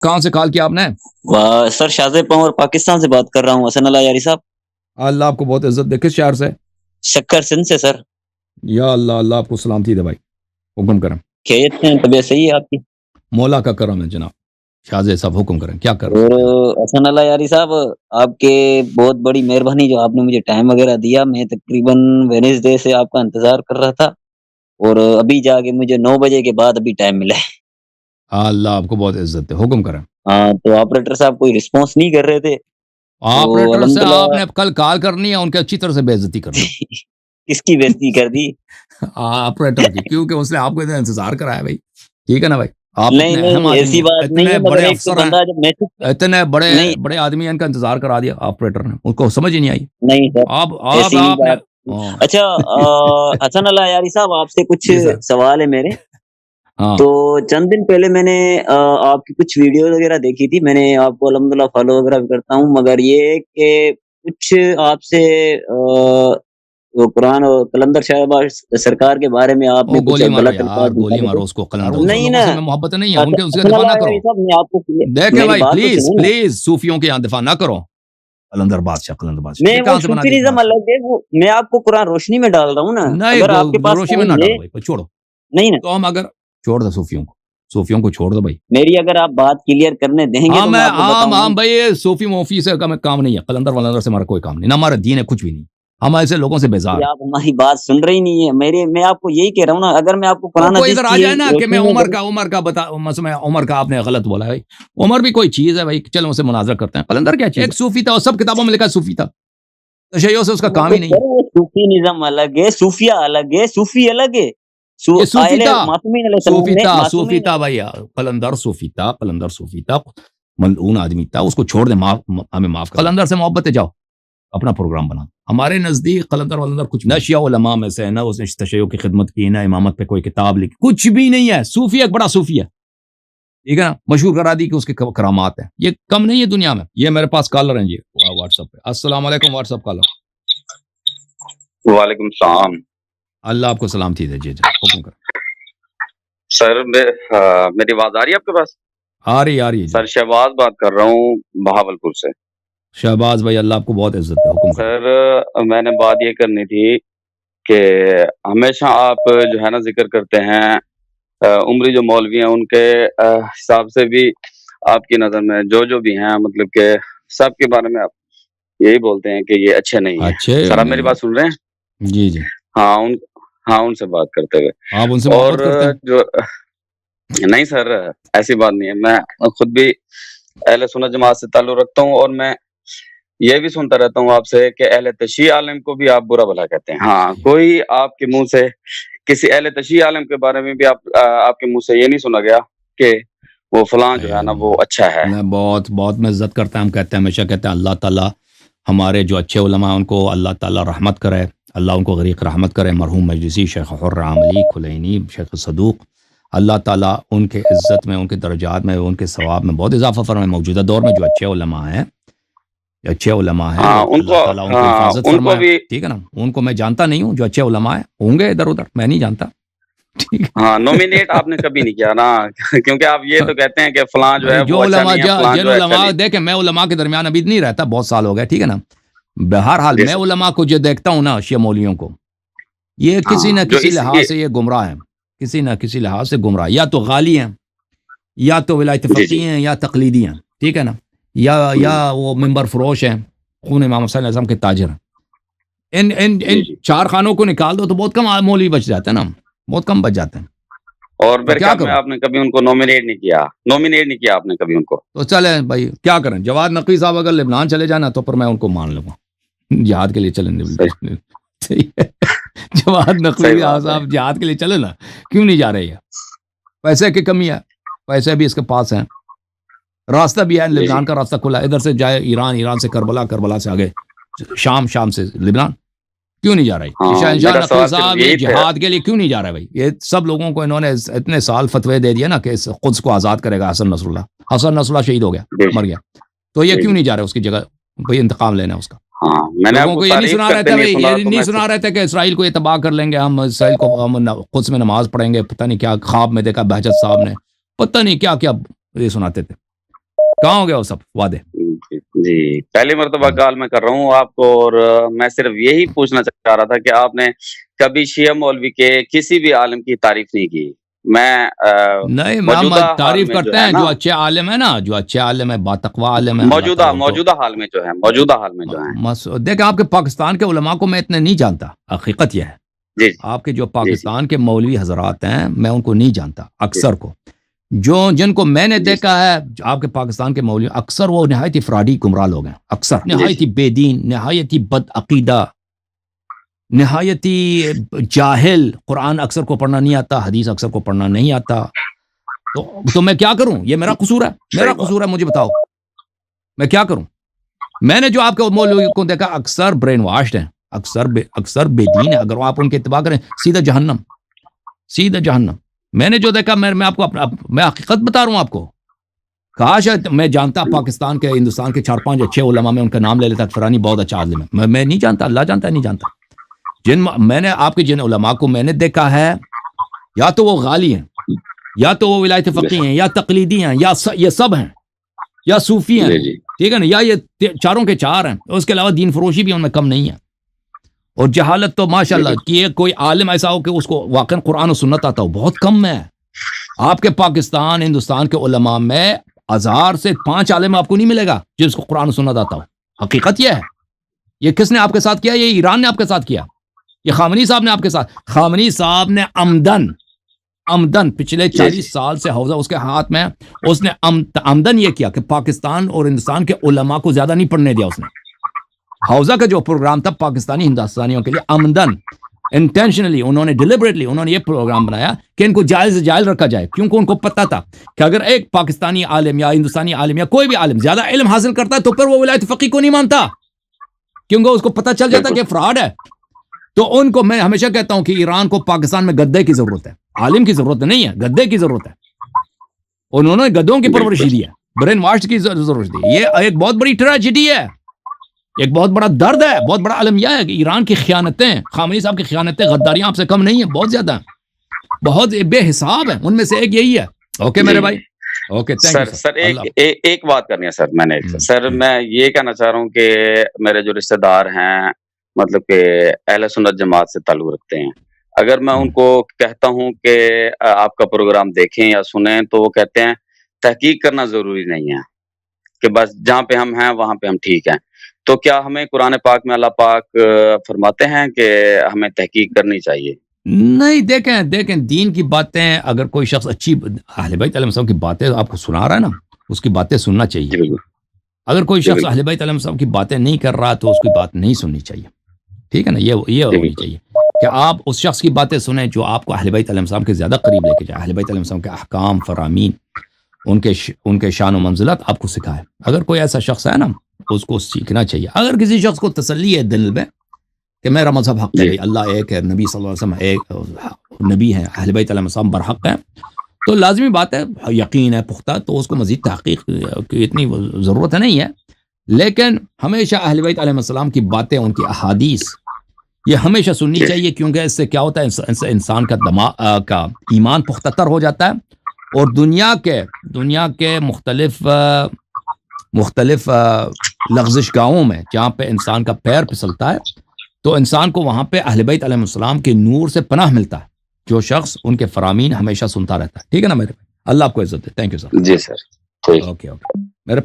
کہاں سے کال کیا آپ نے؟ سر شازیب پنور پاکستان سے بات کر رہا ہوں. حسن اللہ یاری صاحب. اللہ آپ کو بہت عزت دے. کس شہر سے؟ شکر سندھ سے سر. یا اللہ اللہ آپ کو سلامتی دے بھائی. حکم کریں. خیریت سے ہیں؟ طبیعت صحیح ہے آپ کی؟ مولا کا کرم ہے جناب. شازیب صاحب حکم کریں, کیا کر رہے اور ہیں؟ حسن اللہ یاری صاحب آپ کے بہت بڑی مہربانی جو آپ نے مجھے ٹائم وغیرہ دیا. میں تقریباً وینسڈے سے آپ کا انتظار کر رہا تھا اور ابھی جا کے مجھے 9 بجے کے بعد ابھی ٹائم ملا ہے. اللہ آپ کو بہت عزت دے. حکم کریں. ہاں تو آپریٹر صاحب کوئی رسپانس نہیں کر رہے تھے. آپریٹر سے آپ نے کل کال کرنی ہے, ان کی اچھی طرح سے بے عزتی کرنی. کس کی بےزتی کر دی؟ آپریٹر کی, کیونکہ اس نے آپ کو اتنا انتظار کرایا بھائی. ٹھیک ہے نا بھائی, آپ نہیں ایسی بات نہیں ہے, اتنے مگر بڑے ایک تو افسر بندہ جب میسج اتنے نہیں بڑے آدمی ہیں, ان کا انتظار کرا دیا آپریٹر نے, ان کو سمجھ ہی نہیں آئی. نہیں سر ایسی نہیں آپ نے بات. اچھا حسن اللہ یاری صاحب آپ سے کچھ سوال ہے میرے. تو چند دن پہلے میں نے آپ کی کچھ ویڈیو وغیرہ دیکھی تھی. میں نے آپ کو الحمدللہ فالو وغیرہ بھی کرتا ہوں, مگر یہ کہ کچھ آپ سے قرآن اور قلندر شہباز سرکار کے بارے میں آپ نے کچھ غلط الفاظ گولی مارو اس کو. قلندر نہیں نا, محبت نہیں ہے ان کے, اس کا دفاع نہ کرو. میں آپ کو دیکھیں بھائی پلیز صوفیوں کے یہاں دفاع نہ کرو. قلندر بادشاہ میں وہ صوفیزم الگ ہے, وہ میں آپ کو قرآن روشنی میں ڈال رہا ہوں نا. اگر آپ کے پاس روشنی میں نہ ڈالو بھائی, چھوڑو. نہیں نا, تو ہم اگر چھوڑ دو صوفیوں کو چھوڑ دو بھائی. میری اگر آپ بات کلیئر کرنے دیں گے تو میں آپ کو بتاؤں گا. بھائی صوفی موفی سے کام نہیں ہے, قلندر ولندر سے ہمارا کوئی کام نہیں, نہ ہمارا دین ہے, کچھ بھی نہیں. ہم ایسے لوگوں سے بیزار. آپ ہماری بات سن رہی نہیں ہے. میں آپ کو یہی کہہ رہا ہوں نا, اگر میں آپ کو قرآن کوئی ادھر آ جائے نا کہ میں عمر کا آپ نے غلط بولا ہے. عمر بھی کوئی چیز ہے بھائی, چلو اسے مناظرہ کرتے ہیں. قلندر کیا چیز؟ ایک صوفی تھا, اور سب کتابوں میں لکھا صوفی تھا. تشیع سے اس کا کام ہی نہیں ہے. صوفی نظام الگ ہے, صوفیہ الگ ہے, صوفی الگ ہے. صوفی تھا بھائی. قلندر صوفی تھا, ملعون آدمی تھا. اس کو چھوڑ دیں, ہمیں معاف کر. قلندر سے محبت ہے, جاؤ اپنا پروگرام بنا. ہمارے نزدیک قلندر ولندر کچھ نہ شیعہ علماء میں سے, نہ اس نے تشیع کی خدمت کی, نہ امامت پہ کوئی کتاب لکھی, کچھ بھی نہیں ہے. صوفی ایک بڑا صوفی ہے, ٹھیک ہے نا, مشہور کرا دی کہ اس کے کرامات ہیں. یہ کم نہیں ہے دنیا میں. یہ میرے پاس کالر ہیں جی واٹس ایپ پہ. السلام علیکم واٹس ایپ کالر. وعلیکم السلام. اللہ آپ کو سلامتی دے. جی حکم کر سر. میری آواز آ رہی ہے آپ کے پاس؟ آ رہی ہے سر شہباز بات کر رہا ہوں بہاولپور سے. شہباز بھائی اللہ آپ کو بہت عزت ہے, حکم کر. سر میں نے بات یہ کرنی تھی کہ ہمیشہ آپ جو ہے نا ذکر کرتے ہیں عمری جو مولوی ہیں ان کے حساب سے بھی آپ کی نظر میں جو بھی ہیں, مطلب کہ سب کے بارے میں آپ یہی بولتے ہیں کہ یہ اچھے نہیں ہیں. سر آپ میری بات سن رہے ہیں؟ جی جی. ہاں ان سے بات کرتے ہوئے. آپ ان سے محبت کرتے ہیں؟ جو نہیں سر ایسی بات نہیں ہے. میں خود بھی اہل سنت جماعت سے تعلق رکھتا ہوں, اور میں یہ بھی سنتا رہتا ہوں آپ سے کہ اہل تشیع عالم کو بھی آپ برا بھلا کہتے ہیں. ہاں کوئی آپ کے منہ سے کسی اہل تشیع عالم کے بارے میں بھی آپ کے منہ سے یہ نہیں سنا گیا کہ وہ فلاں جو ہے نا وہ اچھا ہے. بہت میں عزت کرتا ہے. ہم کہتے ہیں, ہمیشہ کہتے ہیں اللہ تعالیٰ ہمارے جو اچھے علماء ان کو اللہ تعالیٰ رحمت کرے, اللہ ان کو غریق رحمت کرے. مرحوم مجلسی, شیخ حر عاملی, کلینی, شیخ صدوق, اللہ تعالیٰ ان کے عزت میں, ان کے درجات میں, ان کے ثواب میں بہت اضافہ فرمائے. موجودہ دور میں جو اچھے علماء ہیں اللہ تعالیٰ ان کی حفاظت فرمائے. ٹھیک ہے نا, ان کو میں جانتا نہیں ہوں, جو اچھے علماء ہیں ہوں گے ادھر ادھر, میں نہیں جانتا. ہاں نومینیٹ آپ نے کبھی نہیں کیا نا, کیونکہ آپ یہ تو کہتے ہیں کہ فلاں جو ہے وہ اچھا نہیں ہے, فلاں جو ہے اچھا نہیں. دیکھیں میں علماء کے درمیان ابھی نہیں رہتا, بہت سال ہو گئے, ٹھیک ہے نا. بہرحال میں علماء کو جو دیکھتا ہوں نا, شیعہ مولویوں کو, یہ کسی نہ کسی لحاظ سے یہ گمراہ ہیں, کسی نہ کسی لحاظ سے گمراہ. یا تو غالی ہیں, یا تو ولایت فقیہ ہیں, یا تقلیدی ہیں, ٹھیک ہے نا, یا وہ ممبر فروش ہیں, خون امام حسین علیہ السلام کے تاجر ہیں. ان چار خانوں کو نکال دو تو بہت کم مولوی بچ جاتے ہیں نا, بہت کم بچ جاتے ہیں. اور پھر کیا آپ نے کبھی ان کو نومینیٹ نہیں کیا آپ نے کبھی ان کو. تو چلیں بھائی کیا کریں, جواد نقوی صاحب اگر لبنان چلے جانا تو پھر میں ان کو مان لوں گا, جہاد کے لیے چلیں. جواد نقوی صاحب جہاد کے لیے چلے نا, کیوں نہیں جا رہے ہیں؟ پیسے کی کمی ہے, پیسے بھی اس کے پاس ہیں, راستہ بھی ہے, لبنان کا راستہ کھلا ہے, ادھر سے جائے ایران سے کربلا, کربلا سے آگے شام سے لبنان. کیوں نہیں جا رہی شاہ نقوی صاحب یہ جہاد کے لیے کیوں نہیں جا رہا ہے بھائی؟ یہ سب لوگوں کو انہوں نے اتنے سال فتوے دے دیا نا کہ قدس کو آزاد کرے گا حسن نصر اللہ شہید ہو گیا, مر گیا, تو یہ کیوں نہیں جا رہا اس کی جگہ بھائی انتقام لینا اس کا؟ لوگوں کو یہ نہیں سنا رہتا بھائی, یہ نہیں سنا رہتا کہ اسرائیل کو یہ تباہ کر لیں گے ہم, اسرائیل کو ہم قدس میں نماز پڑھیں گے, پتہ نہیں کیا خواب میں دیکھا بہجت صاحب نے, پتہ نہیں کیا کیا یہ سناتے تھے. کہاں ہو گیا وہ سب وعدے؟ جی پہلی مرتبہ کال میں کر رہا ہوں آپ کو، اور میں صرف یہی پوچھنا چاہ رہا تھا کہ آپ نے کبھی شیعہ مولوی کے کسی بھی عالم کی تعریف نہیں کی. میں نہیں، موجودہ حال تعریف میں کرتے جو ہے ہیں نا، جو اچھے عالم ہے نا، جو اچھے عالم ہے، باتقوا عالم ہے، موجودہ حال میں جو ہے، موجودہ حال میں جو ہے. دیکھیں آپ کے پاکستان کے علماء کو میں اتنے نہیں جانتا، حقیقت یہ ہے. جی آپ کے جو جی پاکستان کے مولوی حضرات ہیں میں ان کو نہیں جانتا، اکثر کو جن کو میں نے جی دیکھا ہے آپ کے پاکستان کے مولوی، اکثر وہ نہایت ہی افرادی گمراہ لوگ ہیں، اکثر جی نہایت ہی بے دین، نہایت ہی بد عقیدہ، نہایت ہی جاہل. قرآن اکثر کو پڑھنا نہیں آتا، حدیث اکثر کو پڑھنا نہیں آتا. تو میں کیا کروں؟ یہ میرا قصور ہے، میرا قصور ہے، مجھے بتاؤ میں کیا کروں؟ میں نے جو آپ کے مولوی کو دیکھا اکثر برین واشڈ ہیں، اکثر بے دین ہے. اگر آپ ان کے اتباع کریں سیدھا جہنم، سیدھا جہنم. میں نے جو دیکھا میں آپ کو میں حقیقت بتا رہا ہوں آپ کو. کاش میں جانتا پاکستان کے، ہندوستان کے 4-5 اچھے علماء میں ان کا نام لے لیتا. فرانی بہت اچھا عالم ہے، میں نہیں جانتا، اللہ جانتا ہے نہیں جانتا. میں نے آپ کے جن علماء کو میں نے دیکھا ہے، یا تو وہ غالی ہیں، یا تو وہ ولایت فقی ہیں، یا تقلیدی ہیں، یا یہ سب ہیں، یا صوفی ہیں، ٹھیک ہے نا، یا یہ چاروں کے چار ہیں. اس کے علاوہ دین فروشی بھی ان میں کم نہیں ہے. اور جہالت تو ماشاءاللہ کہ کوئی عالم ایسا ہو کہ اس کو واقعا قرآن و سنت آتا ہو، بہت کم ہے. آپ کے پاکستان ہندوستان کے علماء میں 1000 سے 5 عالم آپ کو نہیں ملے گا جس کو قرآن و سنت آتا ہو. حقیقت یہ ہے. یہ کس نے آپ کے ساتھ کیا؟ یہ ایران نے آپ کے ساتھ کیا. یہ خامنی صاحب نے آپ کے ساتھ، خامنی صاحب نے عمدن پچھلے 40 سال سے حوزہ اس کے ہاتھ میں، اس نے عمدن یہ کیا کہ پاکستان اور ہندوستان کے علماء کو زیادہ نہیں پڑھنے دیا. اس نے حوزہ کا جو پروگرام تھا پاکستانی ہندوستانیوں کے لیے، عمدن انٹینشنلی انہوں نے ڈیلیبریٹلی انہوں نے یہ پروگرام بنایا کہ ان کو جائز رکھا جائے، کیونکہ ان کو پتہ تھا کہ اگر ایک پاکستانی عالم یا ہندوستانی عالم یا کوئی بھی عالم زیادہ علم حاصل کرتا ہے تو پھر وہ ولایت فقیہ کو نہیں مانتا، کیونکہ اس کو پتہ چل جاتا کہ فراڈ ہے. تو ان کو میں ہمیشہ کہتا ہوں کہ ایران کو پاکستان میں گدے کی ضرورت ہے، عالم کی ضرورت نہیں ہے، گدے کی ضرورت ہے. انہوں نے گدوں کی پرورش دی ہے، برین واش کی ضرورت دی. یہ ایک بہت بڑی ٹریجڈی ہے، ایک بہت بڑا درد ہے، بہت بڑا المیہ ہے کہ ایران کی خیانتیں، خامنی صاحب کی خیانتیں، غداریاں آپ سے کم نہیں ہیں، بہت زیادہ ہیں، بہت بے حساب ہیں. ان میں سے ایک یہی ہے. اوکے میرے بھائی، اوکے تھینک یو سر. ایک بات کرنی ہے سر. میں یہ کہنا چاہ رہا ہوں کہ میرے جو رشتہ دار ہیں مطلب کہ اہل سنت جماعت سے تعلق رکھتے ہیں، اگر میں ان کو کہتا ہوں کہ آپ کا پروگرام دیکھیں یا سنیں تو وہ کہتے ہیں تحقیق کرنا ضروری نہیں ہے، کہ بس جہاں پہ ہم ہیں وہاں پہ ہم ٹھیک ہیں. تو کیا ہمیں قرآن پاک میں اللہ پاک فرماتے ہیں کہ ہمیں تحقیق کرنی چاہیے؟ نہیں، دیکھیں دین کی باتیں، اگر کوئی شخص اچھی اہل بیت علیہ السلام کی باتیں آپ کو سنا رہا ہے نا، اس کی باتیں سننا چاہیے. اگر کوئی شخص اہل بیت علیہ السلام کی باتیں نہیں کر رہا تو اس کی بات نہیں سننی چاہیے. ٹھیک ہے نا، یہ ہونی چاہیے کہ آپ اس شخص کی باتیں سنیں جو آپ کو اہل بیت علیہ السلام کے زیادہ قریب لے کے جائے، اہل بیت علیہ السلام کے احکام، فرامین، ان کے شان و منزلت آپ کو سکھائے. اگر کوئی ایسا شخص ہے نا اس کو سیکھنا چاہیے. اگر کسی شخص کو تسلی ہے دل میں کہ میرا مذہب حق ہے، اللہ ایک ہے، نبی صلی اللہ علیہ وسلم ایک نبی ہے، اہل بیت علیہ السلام برحق ہیں، تو لازمی بات ہے، یقین ہے پختہ، تو اس کو مزید تحقیق کی اتنی ضرورت نہیں ہے. لیکن ہمیشہ اہل بیت علیہ السلام کی باتیں، ان کی احادیث، یہ ہمیشہ سننی چاہیے، کیونکہ اس سے کیا ہوتا ہے، انسان کا دماغ کا ایمان پختہ تر ہو جاتا ہے، اور دنیا کے مختلف لغزش گاہوں میں جہاں پہ انسان کا پیر پھسلتا ہے تو انسان کو وہاں پہ اہل بیت علیہ السلام کے نور سے پناہ ملتا ہے، جو شخص ان کے فرامین ہمیشہ سنتا رہتا ہے. ٹھیک ہے نا میرے بھائی، اللہ آپ کو عزت دے. Thank you sir. جی سر. اوکے.